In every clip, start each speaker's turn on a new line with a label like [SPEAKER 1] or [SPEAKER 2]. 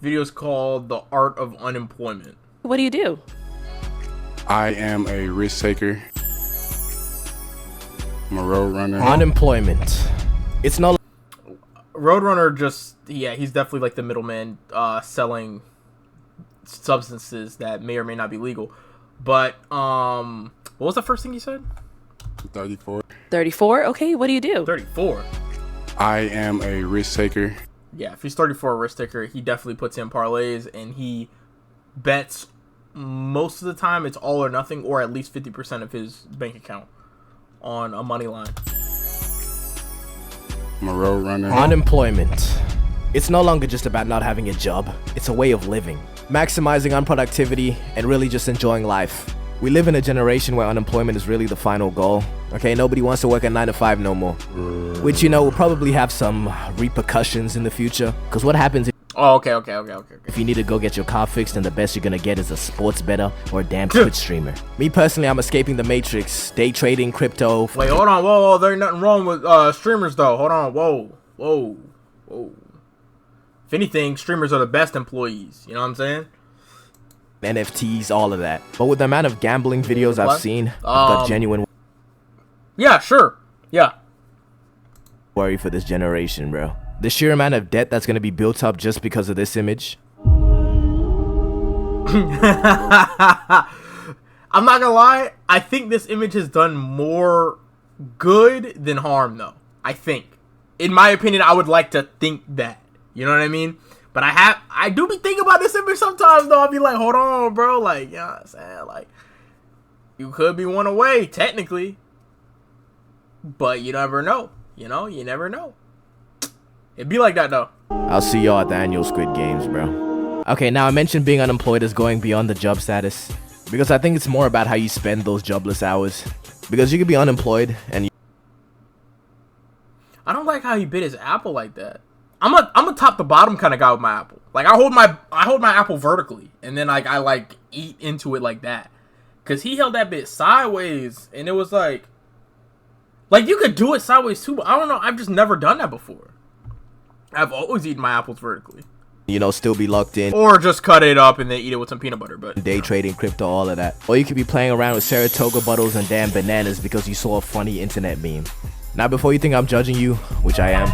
[SPEAKER 1] Video's called The Art of Unemployment.
[SPEAKER 2] What do you do?
[SPEAKER 3] I am a risk taker. I'm a road runner.
[SPEAKER 4] Unemployment. It's no.
[SPEAKER 1] Roadrunner he's definitely like the middleman selling substances that may or may not be legal. But what was the first thing you said?
[SPEAKER 3] 34.
[SPEAKER 2] 34? Okay, what do you do?
[SPEAKER 1] 34.
[SPEAKER 3] I am a risk taker.
[SPEAKER 1] Yeah, if he's 34, a risk taker, he definitely puts in parlays and he bets most of the time it's all or nothing, or at least 50% of his bank account on a money line.
[SPEAKER 3] I'm a road runner.
[SPEAKER 4] Unemployment. It's no longer just about not having a job. It's a way of living. Maximizing on productivity and really just enjoying life. We live in a generation where unemployment is really the final goal. Okay, nobody wants to work a 9 to 5 no more. Which, will probably have some repercussions in the future. Because what happens if you need to go get your car fixed and the best you're gonna get is a sports bettor or a damn Twitch streamer? Me personally, I'm escaping the matrix. Day trading, crypto.
[SPEAKER 1] Wait, hold on. Whoa. There ain't nothing wrong with streamers, though. Hold on. Whoa. If anything, streamers are the best employees. You know what I'm saying?
[SPEAKER 4] NFTs, all of that. But with the amount of gambling videos I've seen, I've got genuine
[SPEAKER 1] yeah, sure. Yeah.
[SPEAKER 4] worry for this generation, bro. The sheer amount of debt that's going to be built up just because of this image.
[SPEAKER 1] I'm not gonna lie. I think this image has done more good than harm, though. I think. In my opinion, I would like to think that. You know what I mean? But I do be thinking about this image sometimes, though. I'll be like, hold on, bro. Like, you know what I'm saying? Like, you could be one away, technically. But you never know. You never know. It'd be like that, though.
[SPEAKER 4] I'll see y'all at the annual Squid Games, bro. Okay, now I mentioned being unemployed is going beyond the job status. Because I think it's more about how you spend those jobless hours. Because you could be unemployed and
[SPEAKER 1] I don't like how he bit his apple like that. I'm a top to bottom kind of guy with my apple. Like I hold my apple vertically, and then I eat into it like that. Cause he held that bit sideways, and it was like you could do it sideways too, but I don't know. I've just never done that before. I've always eaten my apples vertically.
[SPEAKER 4] Still be locked in.
[SPEAKER 1] Or just cut it up and then eat it with some peanut butter. But
[SPEAKER 4] day trading, crypto, all of that. Or you could be playing around with Saratoga bottles and damn bananas because you saw a funny internet meme. Now, before you think I'm judging you, which I am,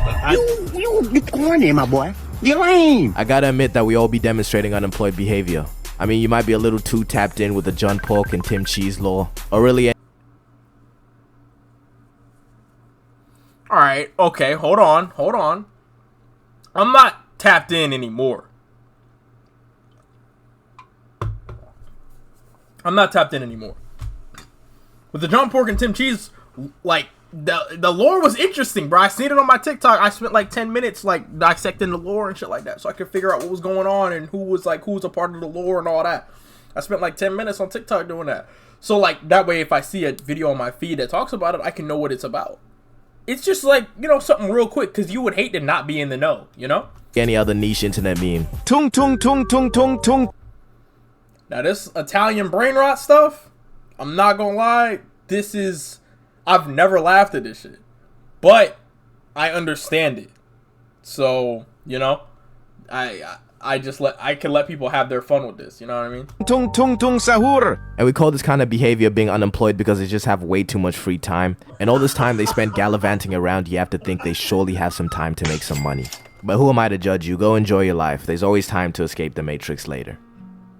[SPEAKER 5] you corny, my boy. You lame.
[SPEAKER 4] I gotta admit that we all be demonstrating unemployed behavior. I mean, you might be a little too tapped in with the John Pork and Tim Cheese law, or really.
[SPEAKER 1] All right, okay, hold on. I'm not tapped in anymore. With the John Pork and Tim Cheese, like, the lore was interesting, bro. I seen it on my TikTok. I spent like 10 minutes like dissecting the lore and shit like that, so I could figure out what was going on and who was a part of the lore and all that. I spent like 10 minutes on TikTok doing that. So like that way, if I see a video on my feed that talks about it, I can know what it's about. It's just like, something real quick, because you would hate to not be in the know,
[SPEAKER 4] Any other niche internet meme.
[SPEAKER 5] Tung tung tung tung tung tung.
[SPEAKER 1] Now this Italian brain rot stuff, I'm not gonna lie, I've never laughed at this shit, but I understand it. So, I can let people have their fun with this, you know what I mean?
[SPEAKER 5] Tung tung tung sahur.
[SPEAKER 4] And we call this kind of behavior being unemployed because they just have way too much free time. And all this time they spend gallivanting around, you have to think they surely have some time to make some money. But who am I to judge you? Go enjoy your life. There's always time to escape the matrix later.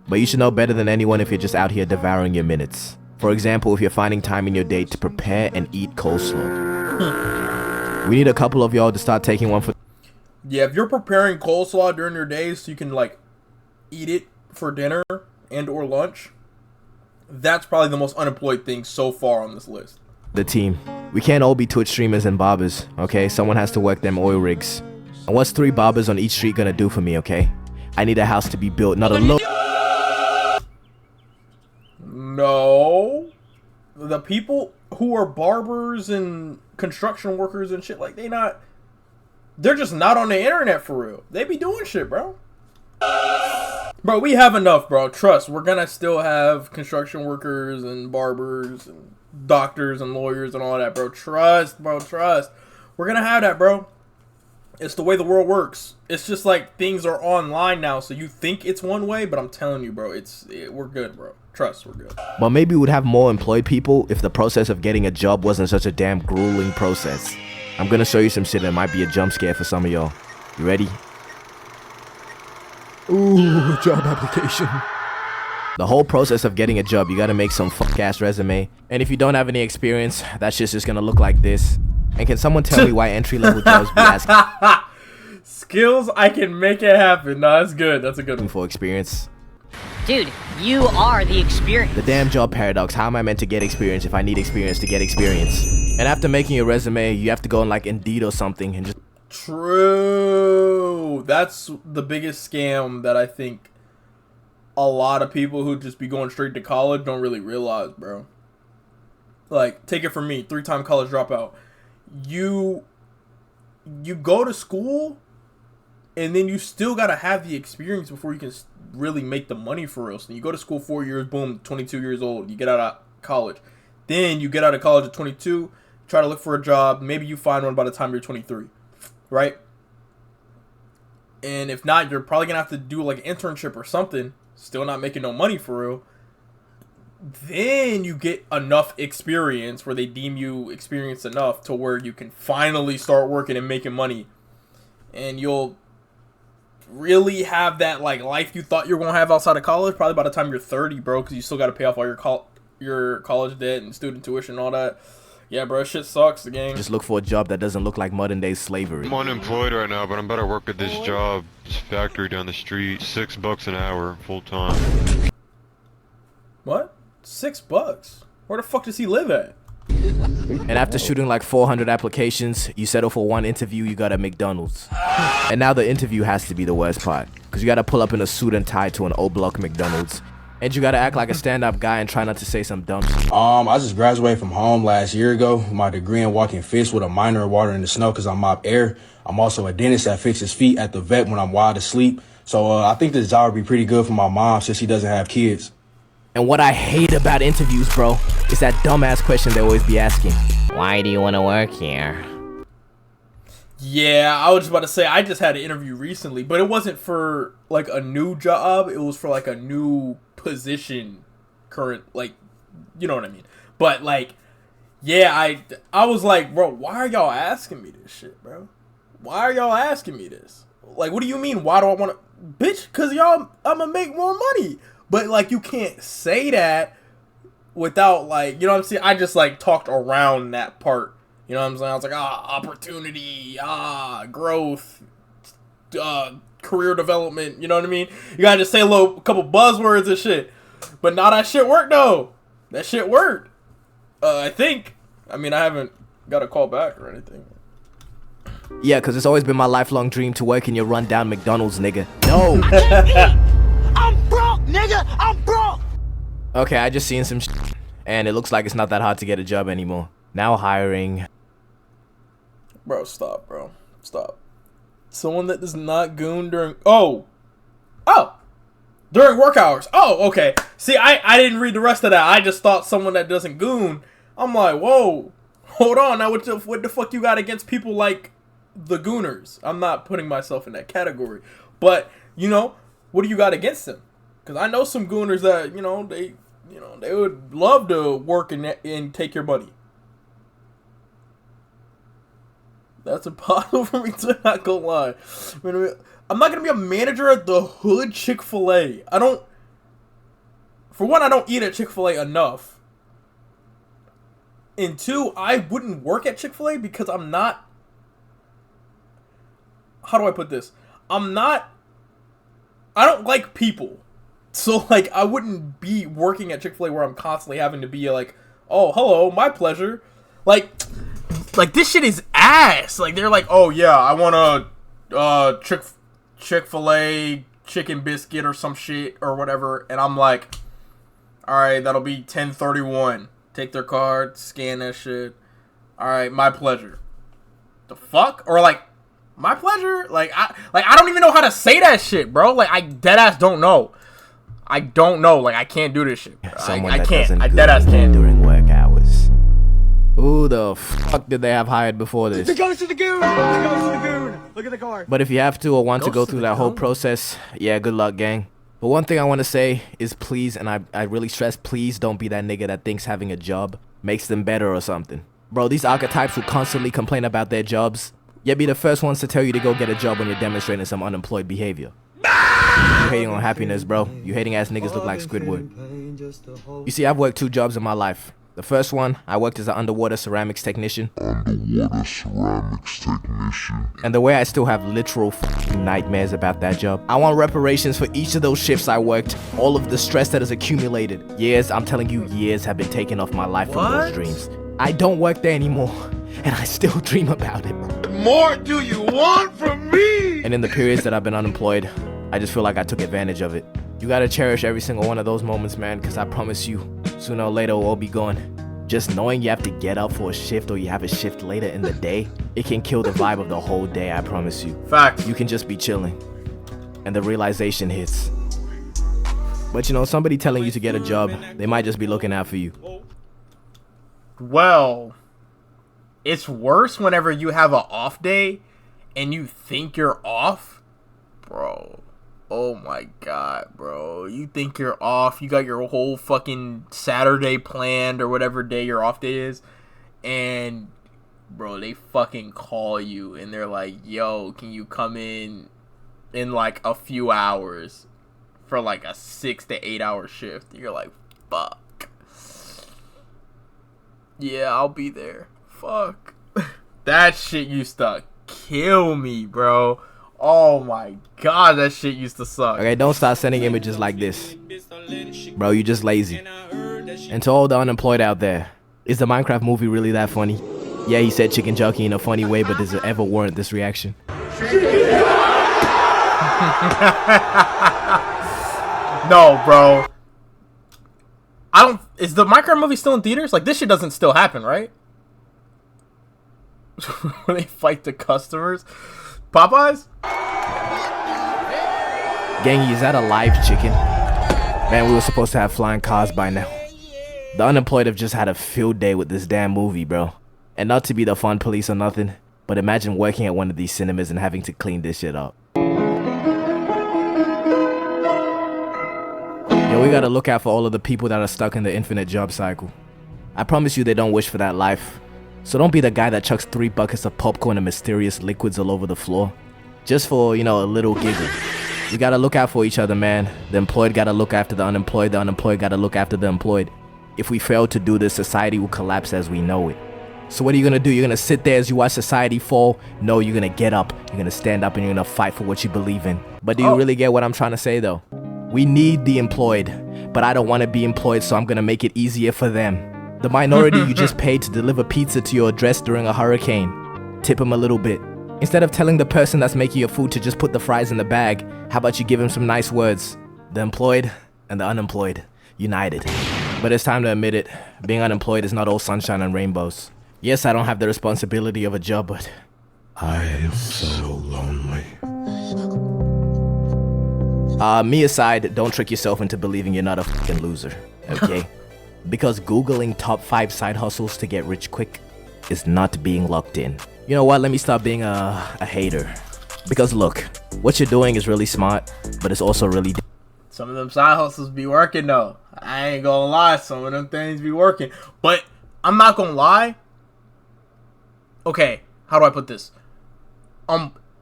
[SPEAKER 4] But you should know better than anyone if you're just out here devouring your minutes. For example, if you're finding time in your day to prepare and eat coleslaw. We need a couple of y'all to start taking one for...
[SPEAKER 1] Yeah, if you're preparing coleslaw during your day so you can, eat it for dinner and or lunch, that's probably the most unemployed thing so far on this list.
[SPEAKER 4] The team. We can't all be Twitch streamers and barbers, okay? Someone has to work them oil rigs. And what's 3 barbers on each street gonna do for me, okay? I need a house to be built, not a low...
[SPEAKER 1] No. The people who are barbers and construction workers and shit, they're just not on the internet for real. They be doing shit, bro. Bro, we have enough, bro. Trust. We're gonna still have construction workers and barbers and doctors and lawyers and all that, bro. Trust, bro. Trust. We're gonna have that, bro. It's the way the world works. It's just like things are online now, so you think it's one way, but I'm telling you, bro, we're good, bro. Trust, we're good.
[SPEAKER 4] But maybe we'd have more employed people if the process of getting a job wasn't such a damn grueling process. I'm gonna show you some shit that might be a jump scare for some of y'all. You ready? Ooh, job application. The whole process of getting a job, you gotta make some fuck-ass resume. And if you don't have any experience, that shit's just gonna look like this. And can someone tell me why entry-level jobs be asking
[SPEAKER 1] skills? I can make it happen. No, that's good. That's a good one.
[SPEAKER 4] for experience?
[SPEAKER 6] Dude, you are the experience.
[SPEAKER 4] The damn job paradox. How am I meant to get experience if I need experience to get experience? And after making your resume, you have to go on like Indeed or something and just...
[SPEAKER 1] True. That's the biggest scam that I think a lot of people who just be going straight to college don't really realize, bro. Like, take it from me, 3-time college dropout. You go to school, and then you still gotta have the experience before you can really make the money for real. So you go to school 4 years, boom, 22 years old, you get out of college. Then you get out of college at 22, try to look for a job. Maybe you find one by the time you're 23, right? And if not, you're probably gonna have to do like an internship or something. Still not making no money for real. Then you get enough experience where they deem you experienced enough to where you can finally start working and making money. And you'll really have that like life you thought you were going to have outside of college probably by the time you're 30, bro, because you still got to pay off all your college debt and student tuition and all that. Yeah, bro, shit sucks, the game.
[SPEAKER 4] Just look for a job that doesn't look like modern day slavery.
[SPEAKER 7] I'm unemployed right now, but I'm about to work at this job, this factory down the street, $6 an hour, full time.
[SPEAKER 1] What? $6? Where the fuck does he live at?
[SPEAKER 4] And after shooting like 400 applications, you settle for one interview, you got a McDonald's. And now the interview has to be the worst part, because you got to pull up in a suit and tie to an O-block McDonald's. And you got to act like a stand-up guy and try not to say some dumb shit.
[SPEAKER 8] I just graduated from home last year ago with my degree in walking fish with a minor in water in the snow because I mop air. I'm also a dentist that fixes feet at the vet when I'm wide asleep. So I think this job would be pretty good for my mom since she doesn't have kids.
[SPEAKER 4] And what I hate about interviews, bro, is that dumbass question they always be asking. Why do you want to work here?
[SPEAKER 1] Yeah, I was just about to say, I just had an interview recently, but it wasn't for, like, a new job. It was for, like, a new position, current, like, you know what I mean. But, like, yeah, I was like, bro, why are y'all asking me this shit, bro? Why are y'all asking me this? Like, what do you mean, why do I want to... Bitch, because y'all, I'm going to make more money. But, like, you can't say that without, like, you know what I'm saying? I just, like, talked around that part. You know what I'm saying? I was like, opportunity, growth, career development. You know what I mean? You gotta just say a couple buzzwords and shit. But now that shit worked, though. That shit worked. I think. I mean, I haven't got a call back or anything.
[SPEAKER 4] Yeah, because it's always been my lifelong dream to work in your rundown McDonald's, nigga. No.
[SPEAKER 5] I'm broke, nigga. I'm broke.
[SPEAKER 4] Okay, I just seen some shit, and it looks like it's not that hard to get a job anymore. Now hiring.
[SPEAKER 1] Bro, stop, bro. Stop. Someone that does not goon during... Oh! During work hours. Oh, okay. See, I didn't read the rest of that. I just thought someone that doesn't goon. I'm like, whoa. Hold on. Now, what the fuck you got against people like the gooners? I'm not putting myself in that category. But, you know, what do you got against them? Because I know some gooners that, they would love to work and take your money. That's impossible for me to not go lie. I'm not going to be a manager at the hood Chick-fil-A. For one, I don't eat at Chick-fil-A enough. And two, I wouldn't work at Chick-fil-A because I'm not... How do I put this? I don't like people. So, like, I wouldn't be working at Chick-fil-A where I'm constantly having to be like, oh, hello, my pleasure. Like, this shit is ass. Like, they're like, oh, yeah, I want a Chick-fil-A chicken biscuit or some shit or whatever. And I'm like, all right, that'll be $10.31. Take their card, scan that shit. All right, my pleasure. The fuck? Or, like, my pleasure? Like, I don't even know how to say that shit, bro. Like, I deadass don't know. I don't know. Like, I can't do this shit. I can't. I deadass can't.
[SPEAKER 4] During work hours. Who the fuck did they have hired before this?
[SPEAKER 5] It goes to the goon! It goes to the goon! Look at the car.
[SPEAKER 4] But if you have to or want to
[SPEAKER 1] Goes
[SPEAKER 4] go
[SPEAKER 1] to
[SPEAKER 4] through
[SPEAKER 1] the
[SPEAKER 4] that whole
[SPEAKER 1] goon?
[SPEAKER 4] process, yeah, good luck, gang. But one thing I want to say is please, and I really stress, please don't be that nigga that thinks having a job makes them better or something. Bro, these archetypes who constantly complain about their jobs, yet be the first ones to tell you to go get a job when you're demonstrating some unemployed behavior. You hating on happiness, bro. You hating ass niggas look like Squidward. You see, I've worked 2 jobs in my life. The first one, I worked as an underwater ceramics technician. And the way I still have literal f***ing nightmares about that job. I want reparations for each of those shifts I worked. All of the stress that has accumulated. Years, I'm telling you, years have been taken off my life from those dreams. I don't work there anymore, and I still dream about it.
[SPEAKER 5] More do you want from me?
[SPEAKER 4] And in the periods that I've been unemployed, I just feel like I took advantage of it. You gotta cherish every single one of those moments, man, because I promise you, sooner or later we'll all be gone. Just knowing you have to get up for a shift or you have a shift later in the day, it can kill the vibe of the whole day, I promise you.
[SPEAKER 1] Facts.
[SPEAKER 4] You can just be chilling, and the realization hits. But you know, somebody telling you to get a job, they might just be looking out for you.
[SPEAKER 1] Well, it's worse whenever you have an off day and you think you're off. Bro. Oh my god, bro. You think you're off. You got your whole fucking Saturday planned or whatever day your off day is. And, bro, they fucking call you and they're like, yo, can you come in like a few hours for like a 6 to 8 hour shift? You're like, fuck. Yeah, I'll be there. Fuck. That shit used to kill me, bro. Oh my god, that shit used to suck.
[SPEAKER 4] Okay, don't start sending images like this. Bro, you just lazy. And to all the unemployed out there, is the Minecraft movie really that funny? Yeah, he said chicken jockey in a funny way, but does it ever warrant this reaction?
[SPEAKER 1] No, bro. Is the Minecraft movie still in theaters? Like, this shit doesn't still happen, right? When they fight the customers. Popeyes?
[SPEAKER 4] Gangy, is that a live chicken? Man, we were supposed to have flying cars by now. The unemployed have just had a field day with this damn movie, bro. And not to be the fun police or nothing, but imagine working at one of these cinemas and having to clean this shit up. Yo, we gotta look out for all of the people that are stuck in the infinite job cycle. I promise you they don't wish for that life. So don't be the guy that chucks 3 buckets of popcorn and mysterious liquids all over the floor. Just for, you know, a little giggle. We gotta look out for each other, man. The employed gotta look after the unemployed gotta look after the employed. If we fail to do this, society will collapse as we know it. So what are you gonna do? You're gonna sit there as you watch society fall? No, you're gonna get up, you're gonna stand up, and you're gonna fight for what you believe in. But do you really get what I'm trying to say, though? We need the employed, but I don't want to be employed, so I'm gonna make it easier for them. The minority you just paid to deliver pizza to your address during a hurricane, tip them a little bit. Instead of telling the person that's making your food to just put the fries in the bag, how about you give him some nice words? The employed and the unemployed, united. But it's time to admit it, being unemployed is not all sunshine and rainbows. Yes, I don't have the responsibility of a job, but
[SPEAKER 3] I am so lonely.
[SPEAKER 4] Me aside, don't trick yourself into believing you're not a fucking loser, okay? Because Googling top 5 side hustles to get rich quick is not being locked in. You know what, let me stop being a hater. Because look, what you're doing is really smart, but it's also really
[SPEAKER 1] Some of them side hustles be working, though. I ain't gonna lie, some of them things be working. But I'm not gonna lie. Okay, how do I put this?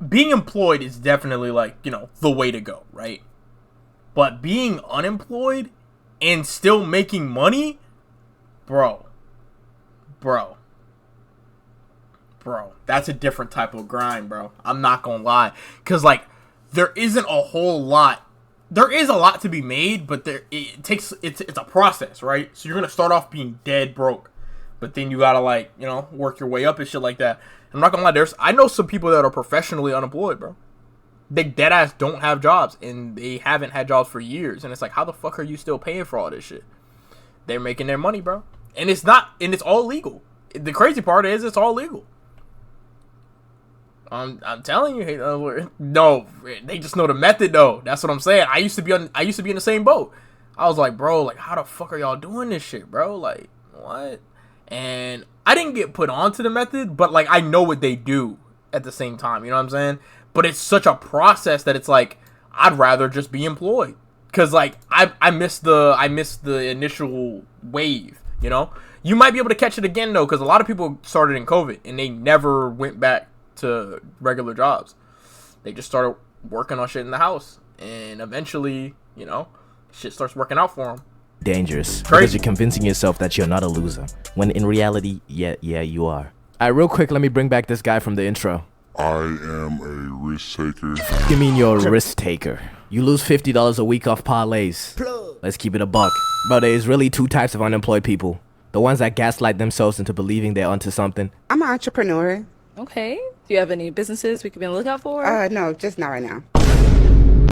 [SPEAKER 1] Being employed is definitely, like, you know, the way to go, right? But being unemployed and still making money, bro, that's a different type of grind, bro. I'm not gonna lie. Because, like, there isn't a whole lot. There is a lot to be made, but it's a process, right? So you're gonna start off being dead broke, but then you gotta, like, you know, work your way up and shit like that. I'm not gonna lie, I know some people that are professionally unemployed, bro. They deadass don't have jobs, and they haven't had jobs for years. And it's like, how the fuck are you still paying for all this shit? They're making their money, bro. And it's all legal. The crazy part is it's all legal. I'm telling you, no, they just know the method, though. That's what I'm saying. I used to be in the same boat. I was like, bro, like, how the fuck are y'all doing this shit, bro? Like, what? And I didn't get put onto the method, but like I know what they do at the same time, you know what I'm saying? But it's such a process that it's like I'd rather just be employed. Cause like I missed the initial wave, you know? You might be able to catch it again though, because a lot of people started in COVID and they never went back to regular jobs. They just started working on shit in the house, and eventually, you know, shit starts working out for them.
[SPEAKER 4] Dangerous because you're convincing yourself that you're not a loser, when in reality, yeah, you are. Alright, real quick, let me bring back this guy from the intro.
[SPEAKER 3] I am a risk taker.
[SPEAKER 4] You mean you're a risk taker? You lose $50 a week off parlays. Let's keep it a buck. Bro, there's really two types of unemployed people. The ones that gaslight themselves into believing they're onto something.
[SPEAKER 9] I'm an entrepreneur.
[SPEAKER 2] Okay. Do you have any businesses we could be on the lookout for?
[SPEAKER 9] No, just not right now.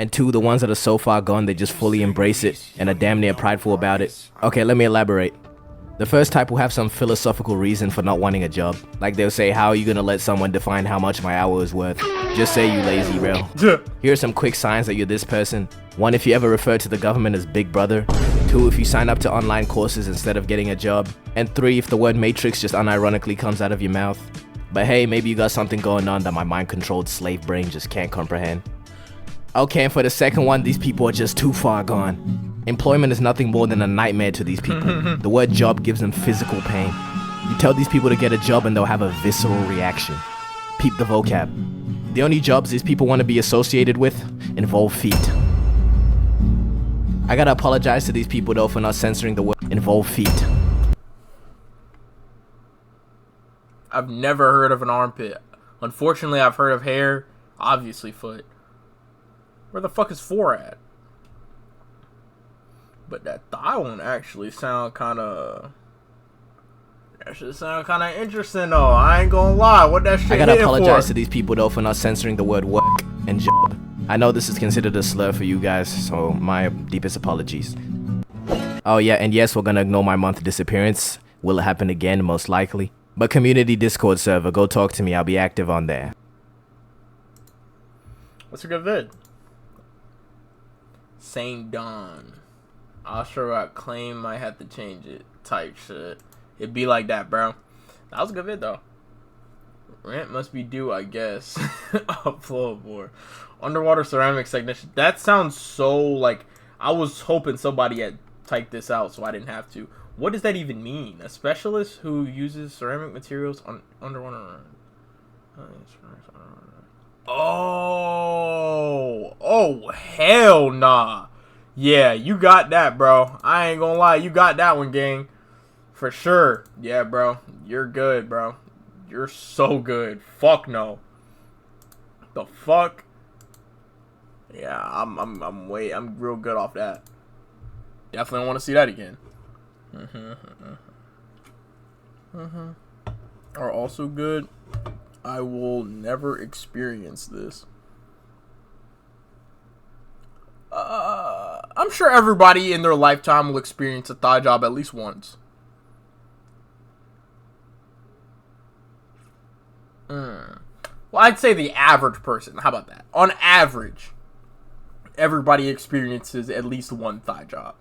[SPEAKER 4] And two, the ones that are so far gone they just fully embrace it and are damn near prideful about it. Okay, let me elaborate. The first type will have some philosophical reason for not wanting a job. Like they'll say, how are you gonna let someone define how much my hour is worth? Just say, you lazy rail. Here are some quick signs that you're this person. 1, if you ever refer to the government as Big Brother. 2, if you sign up to online courses instead of getting a job. And 3, if the word matrix just unironically comes out of your mouth. But hey, maybe you got something going on that my mind-controlled slave brain just can't comprehend. Okay, and for the second one, these people are just too far gone. Employment is nothing more than a nightmare to these people. The word job gives them physical pain. You tell these people to get a job and they'll have a visceral reaction. Peep the vocab. The only jobs these people want to be associated with involve feet. I gotta apologize to these people though for not censoring the word involve feet.
[SPEAKER 1] I've never heard of an armpit. Unfortunately, I've heard of hair, obviously foot. Where the fuck is 4 at? But that thigh one actually sound kind of... That should sound kind of interesting though. I ain't gonna lie. What that shit
[SPEAKER 4] I gotta apologize
[SPEAKER 1] for?
[SPEAKER 4] to these people though for not censoring the word work and job. I know this is considered a slur for you guys, so my deepest apologies. Oh yeah, and yes, we're gonna ignore my month disappearance. Will it happen again? Most likely. But community Discord server, go talk to me. I'll be active on there.
[SPEAKER 1] What's a good vid? Saint Dawn. I'll sure got claim might have to change it. Type shit. It'd be like that, bro. That was a good vid though. Rent must be due, I guess. Upload more. Underwater ceramics technician. That sounds so like I was hoping somebody had typed this out so I didn't have to. What does that even mean? A specialist who uses ceramic materials on underwater. Oh hell nah. Yeah, you got that, bro. I ain't gonna lie, you got that one, gang. For sure. Yeah, bro. You're good, bro. You're so good. Fuck no. The fuck? Yeah, I'm real good off that. Definitely want to see that again. Are also good. I will never experience this. I'm sure everybody in their lifetime will experience a thigh job at least once. Well, I'd say the average person. How about that? On average, everybody experiences at least one thigh job.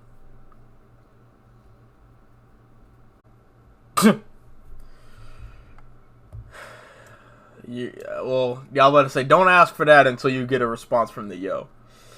[SPEAKER 1] Well, y'all let us say, don't ask for that until you get a response from the yo.